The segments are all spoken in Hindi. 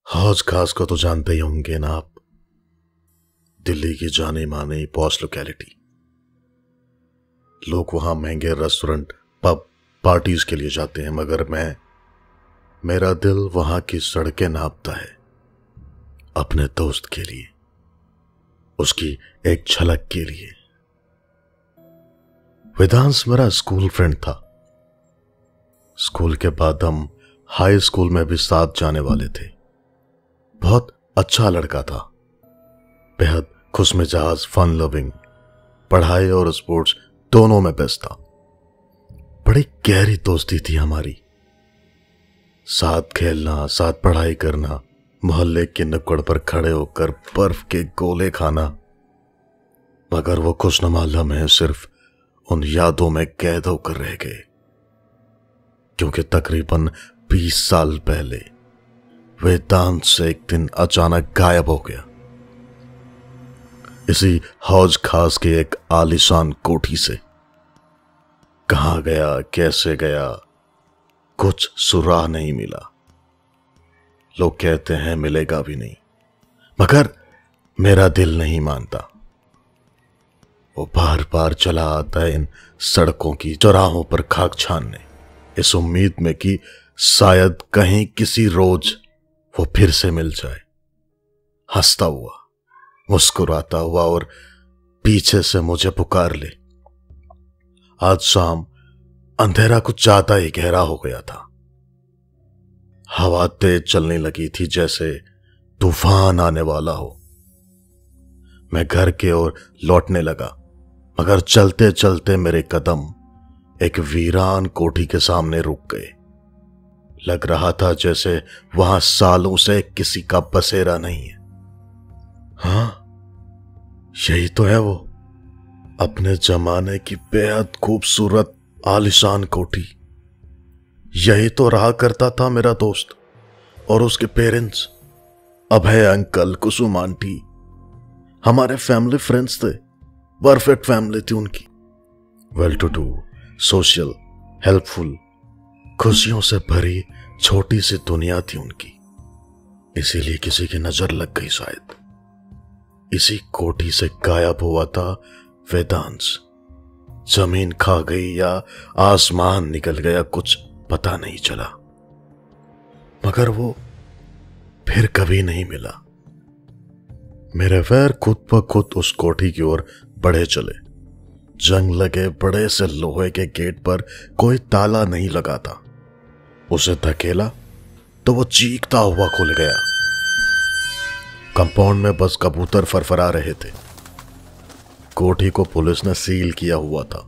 हौज खास को तो जानते ही होंगे ना आप। दिल्ली की जानी मानी पॉश लोकेलिटी। लोग वहां महंगे रेस्टोरेंट पब पार्टीज के लिए जाते हैं, मगर मेरा दिल वहां की सड़कें नापता है अपने दोस्त के लिए, उसकी एक झलक के लिए। वेदांश मेरा स्कूल फ्रेंड था। स्कूल के बाद हम हाई स्कूल में भी साथ जाने वाले थे। बहुत अच्छा लड़का था, बेहद खुशमिजाज, फन लविंग, पढ़ाई और स्पोर्ट्स दोनों में बेस्ट था। बड़ी गहरी दोस्ती थी हमारी। साथ खेलना, साथ पढ़ाई करना, मोहल्ले के नुक्कड़ पर खड़े होकर बर्फ के गोले खाना। मगर वो खुशनुमा लम्हे सिर्फ उन यादों में कैद होकर रह गए, क्योंकि तकरीबन 20 साल पहले वेदांत से एक दिन अचानक गायब हो गया। इसी हौज खास की एक आलीशान कोठी से। कहां गया, कैसे गया, कुछ सुराग नहीं मिला। लोग कहते हैं मिलेगा भी नहीं, मगर मेरा दिल नहीं मानता। वो बार बार चला आता है इन सड़कों की चौराहों पर खाक छानने, इस उम्मीद में कि शायद कहीं किसी रोज वो फिर से मिल जाए, हंसता हुआ, मुस्कुराता हुआ, और पीछे से मुझे पुकार ले। आज शाम अंधेरा कुछ ज्यादा ही गहरा हो गया था। हवा तेज चलने लगी थी, जैसे तूफान आने वाला हो। मैं घर की ओर लौटने लगा, मगर चलते चलते मेरे कदम एक वीरान कोठी के सामने रुक गए। लग रहा था जैसे वहां सालों से किसी का बसेरा नहीं है। हाँ, यही तो है वो, अपने जमाने की बेहद खूबसूरत आलीशान कोठी। यही तो रहा करता था मेरा दोस्त और उसके parents, Abhay uncle, Kusum aunty. हमारे फैमिली फ्रेंड्स थे, परफेक्ट फैमिली थी उनकी। Well to do, social, helpful, खुशियों से भरी छोटी सी दुनिया थी उनकी। इसीलिए किसी की नजर लग गई शायद। इसी कोठी से गायब हुआ था वेदांश। जमीन खा गई या आसमान निकल गया, कुछ पता नहीं चला, मगर वो फिर कभी नहीं मिला। मेरे पैर खुद ब खुद उस कोठी की ओर बढ़े चले। जंग लगे बड़े से लोहे के गेट पर कोई ताला नहीं लगा था। उसे धकेला तो वो चीखता हुआ खुल गया। कंपाउंड में बस कबूतर फरफरा रहे थे। कोठी को पुलिस ने सील किया हुआ था।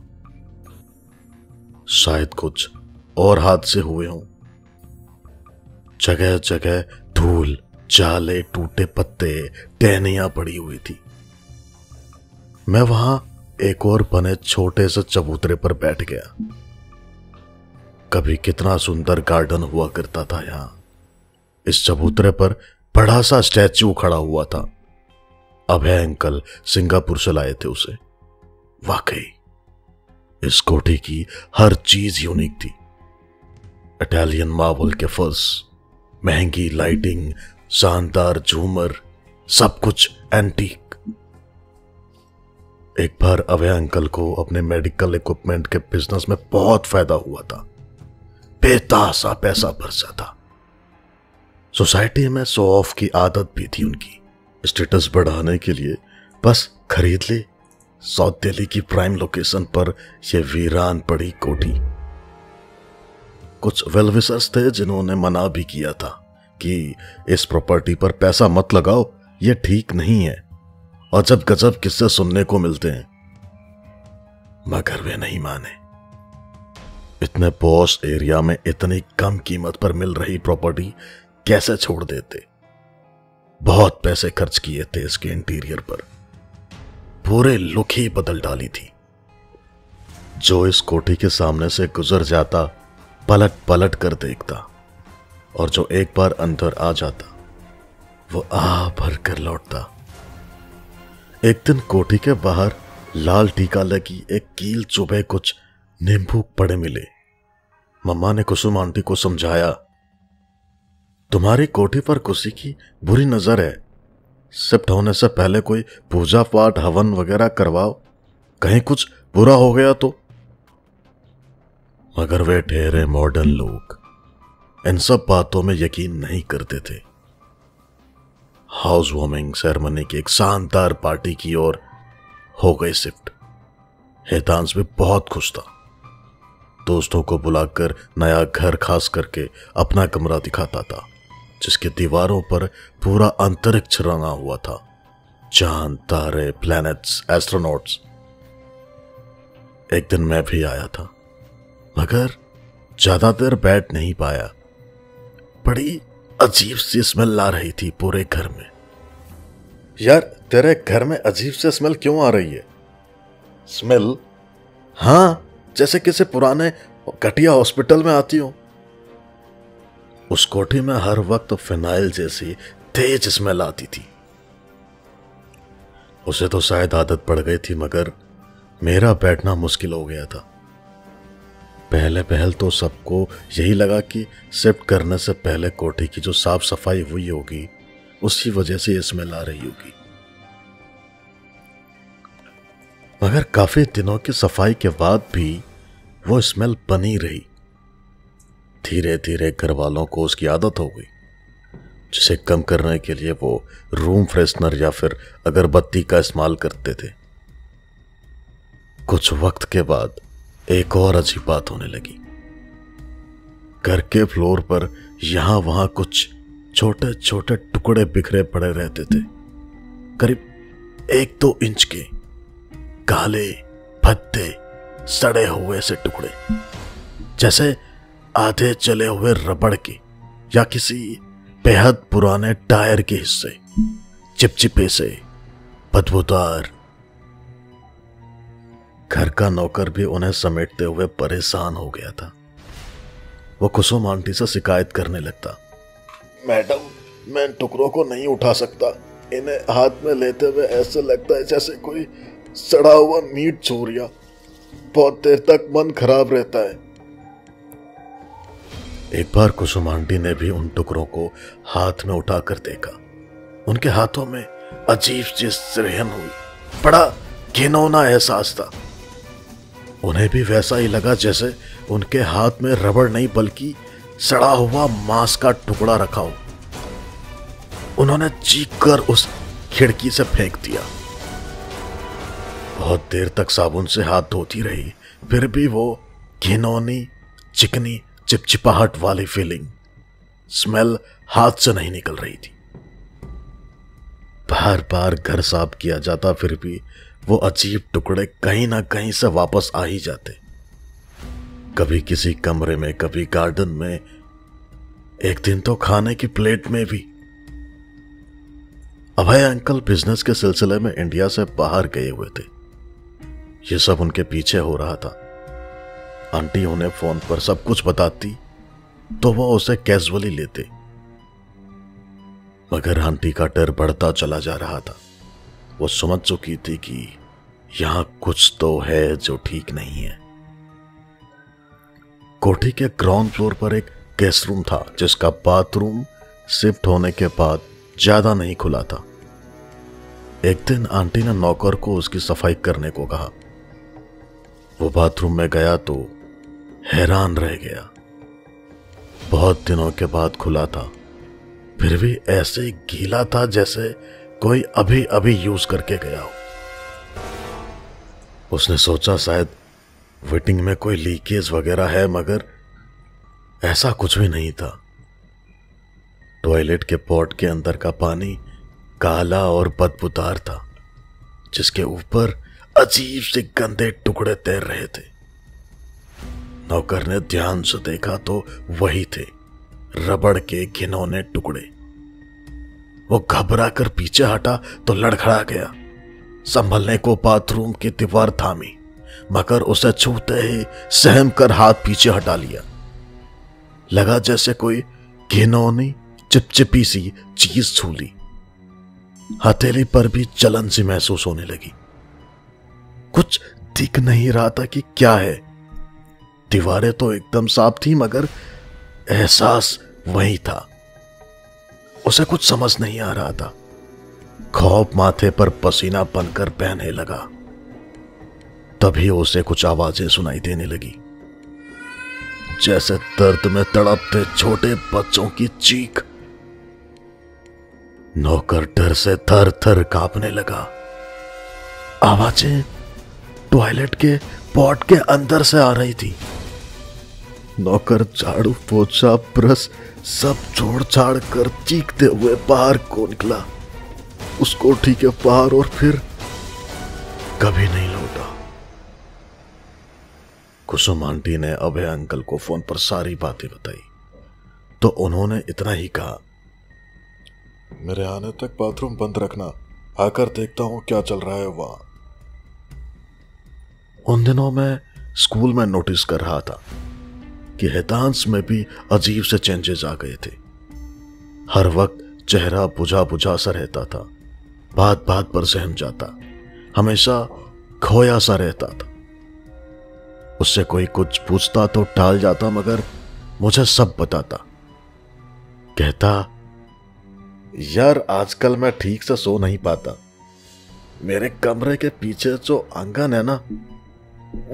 शायद कुछ और हादसे हुए हों। जगह जगह धूल, चाले, टूटे पत्ते, टहनियां पड़ी हुई थी। मैं वहां एक और बने छोटे से चबूतरे पर बैठ गया। कभी कितना सुंदर गार्डन हुआ करता था यहां। इस चबूतरे पर बड़ा सा स्टैच्यू खड़ा हुआ था। अभय अंकल सिंगापुर से लाए थे उसे। वाकई इस कोठी की हर चीज यूनिक थी। इटालियन मार्बल के फर्श, महंगी लाइटिंग, शानदार झूमर, सब कुछ एंटीक। एक बार अभय अंकल को अपने मेडिकल इक्विपमेंट के बिजनेस में बहुत फायदा हुआ था। बेतासा पैसा बरसा था। सोसाइटी में शो ऑफ की आदत भी थी उनकी। स्टेटस बढ़ाने के लिए बस खरीद ली साउथ दिल्ली की प्राइम लोकेशन पर यह वीरान पड़ी कोठी। कुछ वेलविशर्स थे जिन्होंने मना भी किया था कि इस प्रॉपर्टी पर पैसा मत लगाओ, यह ठीक नहीं है, और जब गजब किस्से सुनने को मिलते हैं। मगर वे नहीं माने। इतने पॉश एरिया में इतनी कम कीमत पर मिल रही प्रॉपर्टी कैसे छोड़ देते। बहुत पैसे खर्च किए थे इसके इंटीरियर पर, पूरे लुक ही बदल डाली थी। जो इस कोठी के सामने से गुजर जाता पलट पलट कर देखता, और जो एक बार अंदर आ जाता वो आ भर कर लौटता। एक दिन कोठी के बाहर लाल टीका लगी एक कील चुभे कुछ नींबू पड़े मिले। मम्मा ने कुसुम आंटी को समझाया, तुम्हारी कोठी पर किसी की बुरी नजर है। शिफ्ट होने से पहले कोई पूजा पाठ हवन वगैरह करवाओ, कहीं कुछ बुरा हो गया तो। मगर वे ठहरे मॉडर्न लोग इन सब बातों में यकीन नहीं करते थे। हाउस वार्मिंग सेरेमनी की एक शानदार पार्टी की ओर हो गई शिफ्ट। हेतांश भी बहुत खुश था। दोस्तों को बुलाकर नया घर खास करके अपना कमरा दिखाता था, जिसके दीवारों पर पूरा अंतरिक्ष रंगा हुआ था। चांद, तारे, प्लैनेट्स, एस्ट्रोनॉट्स। एक दिन मैं भी आया था, मगर ज्यादा देर बैठ नहीं पाया। बड़ी अजीब सी स्मेल आ रही थी पूरे घर में। यार, तेरे घर में अजीब सी स्मेल क्यों आ रही है? स्मेल? हाँ, जैसे किसी पुराने घटिया हॉस्पिटल में आती हो। उस कोठी में हर वक्त फिनाइल जैसी तेज स्मेल आती थी। उसे तो शायद आदत पड़ गई थी, मगर मेरा बैठना मुश्किल हो गया था। पहल तो सबको यही लगा कि शिफ्ट करने से पहले कोठी की जो साफ सफाई हुई होगी, उसी वजह से ये स्मेल आ रही होगी। मगर काफी दिनों की सफाई के बाद भी वो स्मेल बनी रही। धीरे धीरे घर वालों को उसकी आदत हो गई, जिसे कम करने के लिए वो रूम फ्रेशनर या फिर अगरबत्ती का इस्तेमाल करते थे। कुछ वक्त के बाद एक और अजीब बात होने लगी। घर के फ्लोर पर यहां वहां कुछ छोटे छोटे टुकड़े बिखरे पड़े रहते थे, करीब 1-2 इंच के, काले भद्दे सड़े हुए से टुकड़े, जैसे आधे जले हुए रबड़ के या किसी बेहद पुराने टायर के हिस्से, चिपचिपे से, बदबूदार। घर का नौकर भी उन्हें समेटते हुए परेशान हो गया था। वो कुसुम आंटी से शिकायत करने लगता। मैडम, मैं इन टुकड़ों को नहीं उठा सकता। इन्हें हाथ में लेते हुए ऐसा लगता है जैसे कोई सड़ा हुआ मीट छू रिया। बहुत देर तक मन खराब रहता है। एक बार कुसुम आंटी ने भी उन टुकड़ों को हाथ में उठाकर देखा। उनके हाथों में अजीब सी सिरहन हुई। बड़ा घिनौना एहसास था। उन्हें भी वैसा ही लगा जैसे उनके हाथ में रबड़ नहीं बल्कि सड़ा हुआ मांस का टुकड़ा रखा हो। उन्होंने चीख कर उस खिड़की से फेंक दिया। बहुत देर तक साबुन से हाथ धोती रही, फिर भी वो घिनौनी, चिकनी, चिपचिपाहट वाली फीलिंग, स्मेल हाथ से नहीं निकल रही थी। बार बार घर साफ किया जाता, फिर भी वो अजीब टुकड़े कहीं ना कहीं से वापस आ ही जाते। कभी किसी कमरे में, कभी गार्डन में, एक दिन तो खाने की प्लेट में भी। अभय अंकल बिजनेस के सिलसिले में इंडिया से बाहर गए हुए थे। ये सब उनके पीछे हो रहा था। आंटी उन्हें फोन पर सब कुछ बताती तो वो उसे कैजुअली लेते, मगर आंटी का डर बढ़ता चला जा रहा था। वो समझ चुकी थी कि यहां कुछ तो है जो ठीक नहीं है। कोठी के ग्राउंड फ्लोर पर एक गेस्ट रूम था, जिसका बाथरूम शिफ्ट होने के बाद ज्यादा नहीं खुला था। एक दिन आंटी ने नौकर को उसकी सफाई करने को कहा। वो बाथरूम में गया तो हैरान रह गया। बहुत दिनों के बाद खुला था, फिर भी ऐसे गीला था जैसे कोई अभी अभी यूज करके गया हो। उसने सोचा शायद फिटिंग में कोई लीकेज वगैरह है, मगर ऐसा कुछ भी नहीं था। टॉयलेट के पॉट के अंदर का पानी काला और बदबूदार था, जिसके ऊपर अजीब से गंदे टुकड़े तैर रहे थे। नौकर ने ध्यान से देखा तो वही थे, रबड़ के घिनौने टुकड़े। वो घबरा कर पीछे हटा तो लड़खड़ा गया। संभलने को बाथरूम की दीवार थामी, मगर उसे छूते ही सहम कर हाथ पीछे हटा लिया। लगा जैसे कोई घिनौनी चिपचिपी सी चीज छू ली। हथेली पर भी जलन सी महसूस होने लगी। कुछ दिख नहीं रहा था कि क्या है। दीवारें तो एकदम साफ थी, मगर एहसास वही था, उसे कुछ समझ नहीं आ रहा था। खौफ माथे पर पसीना बनकर बहने लगा। तभी उसे कुछ आवाजें सुनाई देने लगी, जैसे दर्द में तड़पते छोटे बच्चों की चीख। नौकर डर से थर थर कांपने लगा। आवाजें टॉयलेट के पॉट के अंदर से आ रही थी। नौकर झाड़ू पोछा ब्रश सब छोड़ छाड़ कर चीखते हुए बाहर को निकला, उस कोठी के बाहर, और फिर कभी नहीं लौटा। कुसुम आंटी ने अभय अंकल को फोन पर सारी बातें बताई तो उन्होंने इतना ही कहा, मेरे आने तक बाथरूम बंद रखना, आकर देखता हूं क्या चल रहा है वहां। उन दिनों मैं स्कूल में नोटिस कर रहा था कि हितांश में भी अजीब से चेंजेस आ गए थे। हर वक्त चेहरा बुझा बुझा सा रहता था, बात बात पर सहम जाता, हमेशा खोया सा रहता था। उससे कोई कुछ पूछता तो टाल जाता, मगर मुझे सब बताता। कहता, यार आजकल मैं ठीक से सो नहीं पाता। मेरे कमरे के पीछे जो आंगन है ना,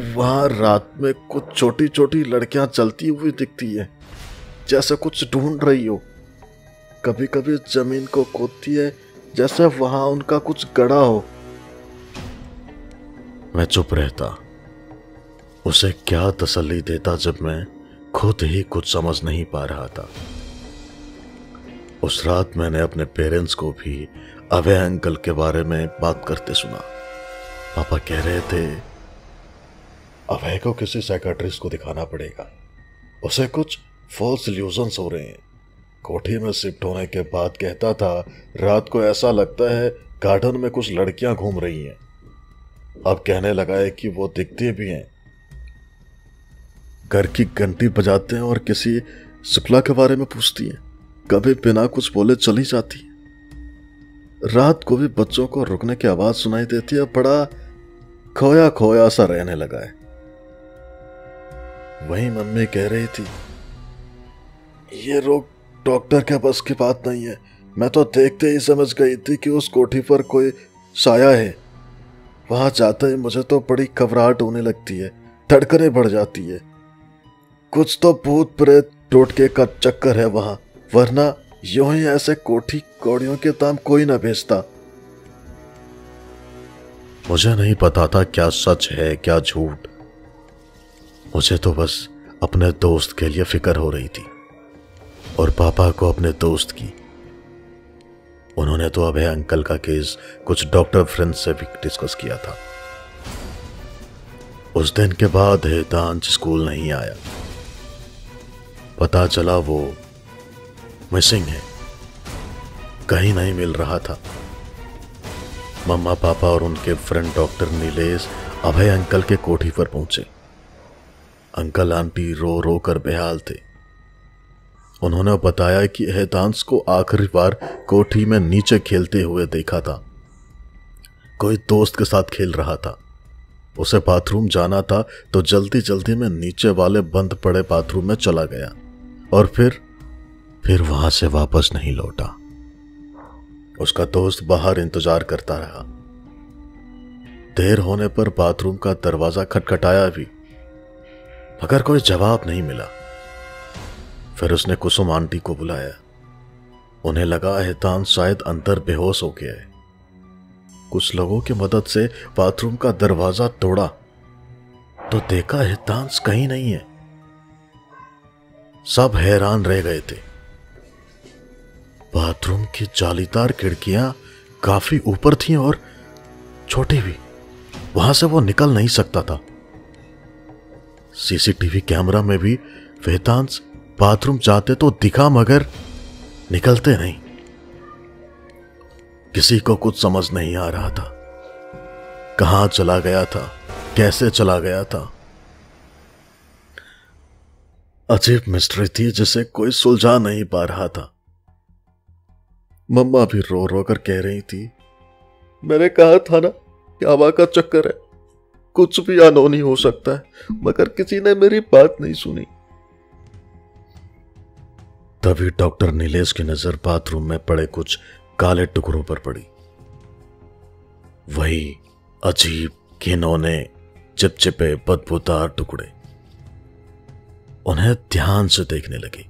वहां रात में कुछ छोटी छोटी लड़कियां चलती हुई दिखती है, जैसे कुछ ढूंढ रही हो। कभी कभी जमीन को खोदती है, जैसे वहां उनका कुछ गड़ा हो। मैं चुप रहता। उसे क्या तसल्ली देता जब मैं खुद ही कुछ समझ नहीं पा रहा था। उस रात मैंने अपने पेरेंट्स को भी अभय अंकल के बारे में बात करते सुना। पापा कह रहे थे, अभय को किसी साइकियाट्रिस्ट को दिखाना पड़ेगा, उसे कुछ फॉल्स इल्यूजन्स हो रहे हैं। कोठी में शिफ्ट होने के बाद कहता था, रात को ऐसा लगता है गार्डन में कुछ लड़कियां घूम रही हैं। अब कहने लगा है कि वो दिखती भी हैं। घर की घंटी बजाते हैं और किसी शुक्ला के बारे में पूछती हैं, कभी बिना कुछ बोले चली जाती है। रात को भी बच्चों को रुकने की आवाज सुनाई देती है। बड़ा खोया खोया सा रहने लगा है। वही मम्मी कह रही थी, ये रोग डॉक्टर के बस की बात नहीं है। मैं तो देखते ही समझ गई थी कि उस कोठी पर कोई साया है। वहां जाते ही मुझे तो बड़ी घबराहट होने लगती है, धड़कनें बढ़ जाती है। कुछ तो भूत प्रेत टोटके का चक्कर है वहां, वरना यूं ही ऐसे कोठी कौड़ियों के दाम कोई ना बेचता। मुझे नहीं पता था क्या सच है क्या झूठ। मुझे तो बस अपने दोस्त के लिए फिक्र हो रही थी, और पापा को अपने दोस्त की। उन्होंने तो अभय अंकल का केस कुछ डॉक्टर फ्रेंड्स से भी डिस्कस किया था। उस दिन के बाद हितांश स्कूल नहीं आया। पता चला वो मिसिंग है, कहीं नहीं मिल रहा था। मम्मा पापा और उनके फ्रेंड डॉक्टर नीलेश अभय अंकल के कोठी पर पहुंचे। अंकल आंटी रो रो कर बेहाल थे। उन्होंने बताया कि हितांश को आखिरी बार कोठी में नीचे खेलते हुए देखा था। कोई दोस्त के साथ खेल रहा था। उसे बाथरूम जाना था तो जल्दी जल्दी में नीचे वाले बंद पड़े बाथरूम में चला गया, और फिर वहां से वापस नहीं लौटा। उसका दोस्त बाहर इंतजार करता रहा। देर होने पर बाथरूम का दरवाजा खटखटाया भी, मगर कोई जवाब नहीं मिला। फिर उसने कुसुम आंटी को बुलाया। उन्हें लगा हितांश शायद अंदर बेहोश हो गया है। कुछ लोगों की मदद से बाथरूम का दरवाजा तोड़ा तो देखा हितांश कहीं नहीं है। सब हैरान रह गए थे। बाथरूम की जालीदार खिड़कियां काफी ऊपर थीं और छोटी भी, वहां से वो निकल नहीं सकता था। सीसीटीवी कैमरा में भी हितांश बाथरूम जाते तो दिखा, मगर निकलते नहीं। किसी को कुछ समझ नहीं आ रहा था, कहां चला गया था, कैसे चला गया था। अजीब मिस्ट्री थी जिसे कोई सुलझा नहीं पा रहा था। मम्मा भी रो रो कर कह रही थी, मैंने कहा था ना कि हवा का चक्कर है, कुछ भी अनहोनी हो सकता है, मगर किसी ने मेरी बात नहीं सुनी। तभी डॉक्टर नीलेश की नजर बाथरूम में पड़े कुछ काले टुकड़ों पर पड़ी। वही अजीब घिनौने चिपचिपे बदबूदार टुकड़े। उन्हें ध्यान से देखने लगी।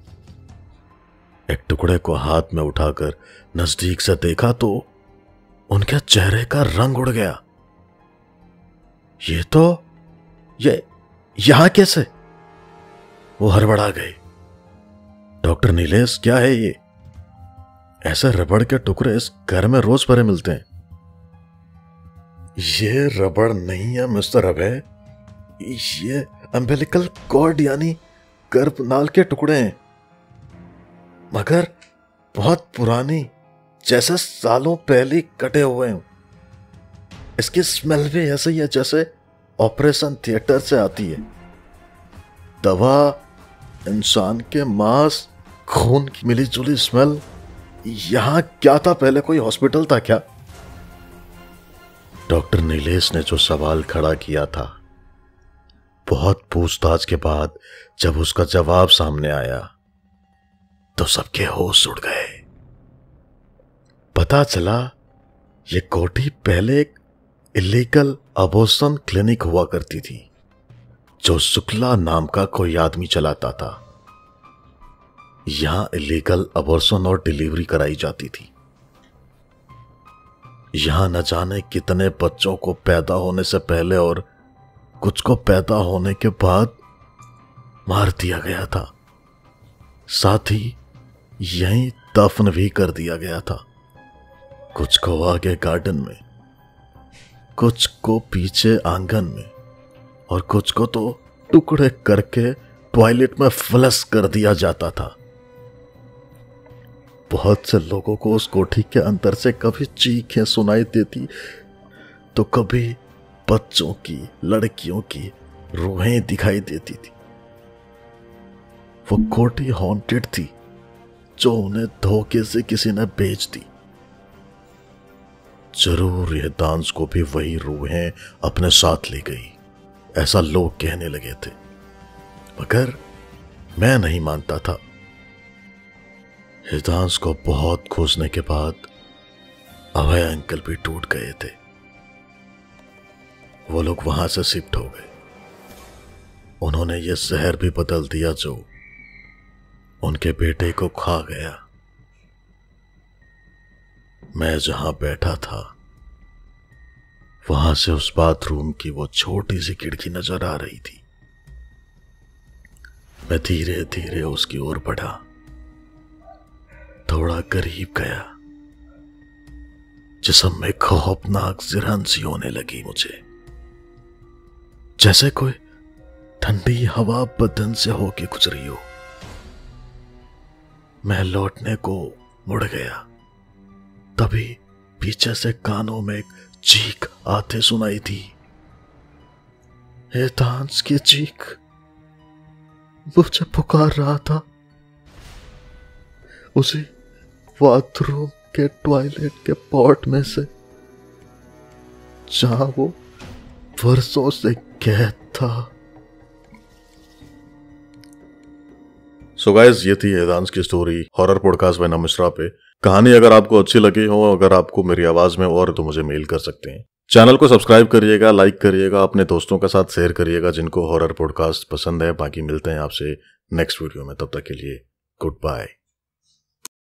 एक टुकड़े को हाथ में उठाकर नजदीक से देखा तो उनके चेहरे का रंग उड़ गया। ये यहां कैसे? वो हड़बड़ा गए। डॉक्टर नीलेश, क्या है ये? ऐसे रबड़ के टुकड़े इस घर में रोज भरे मिलते हैं। ये रबड़ नहीं है मिस्टर अभय, ये अम्बिलिकल कॉर्ड यानी गर्भनाल के टुकड़े हैं, मगर बहुत पुरानी, जैसे सालों पहले कटे हुए हैं। इसकी स्मेल भी ऐसे ही है जैसे ऑपरेशन थिएटर से आती है। दवा, इंसान के मांस, खून की मिली जुली स्मेल। यहां क्या था पहले? कोई हॉस्पिटल था क्या? डॉक्टर नीलेश ने जो सवाल खड़ा किया था, बहुत पूछताछ के बाद जब उसका जवाब सामने आया तो सबके होश उड़ गए। पता चला ये कोठी पहले एक इलीगल अबॉर्शन क्लिनिक हुआ करती थी जो शुक्ला नाम का कोई आदमी चलाता था। यहां इलीगल अबॉर्शन और डिलीवरी कराई जाती थी। यहां न जाने कितने बच्चों को पैदा होने से पहले और कुछ को पैदा होने के बाद मार दिया गया था। साथ ही यहीं दफन भी कर दिया गया था। कुछ को आगे गार्डन में, कुछ को पीछे आंगन में, और कुछ को तो टुकड़े करके टॉयलेट में फ्लश कर दिया जाता था। बहुत से लोगों को उस कोठी के अंदर से कभी चीखें सुनाई देती तो कभी बच्चों की, लड़कियों की रूहें दिखाई देती थी। वो कोठी हॉन्टेड थी जो उन्हें धोखे से किसी ने बेच दी। जरूर यह डांस को भी वही रूहें अपने साथ ले गई, ऐसा लोग कहने लगे थे, मगर मैं नहीं मानता था। हिदांश को बहुत खोजने के बाद अभय अंकल भी टूट गए थे। वो लोग वहां से शिफ्ट हो गए। उन्होंने ये शहर भी बदल दिया जो उनके बेटे को खा गया। मैं जहां बैठा था वहां से उस बाथरूम की वो छोटी सी खिड़की नजर आ रही थी। मैं धीरे धीरे उसकी ओर बढ़ा, थोड़ा करीब गया। जिस्म में खौफनाक सिरहंसी होने लगी मुझे, जैसे कोई ठंडी हवा बदन से होके गुजरी हो। मैं लौटने को मुड़ गया, तभी पीछे से कानों में एक चीख आते सुनाई थी। हिदांश की चीख मुझे पुकार रहा था। उसी बाथरूम के टॉयलेट के पॉट में से, जहां वो वर्षों से कैद था। सो गाइस, ये थी हिदांश की स्टोरी हॉरर पॉडकास्ट बाय नमिश्रा पे। कहानी अगर आपको अच्छी लगी हो, अगर आपको मेरी आवाज में और, तो मुझे मेल कर सकते हैं। चैनल को सब्सक्राइब करिएगा, लाइक करिएगा, अपने दोस्तों के साथ शेयर करिएगा जिनको हॉरर पॉडकास्ट पसंद है। बाकी मिलते हैं आपसे नेक्स्ट वीडियो में, तब तक के लिए गुड बाय।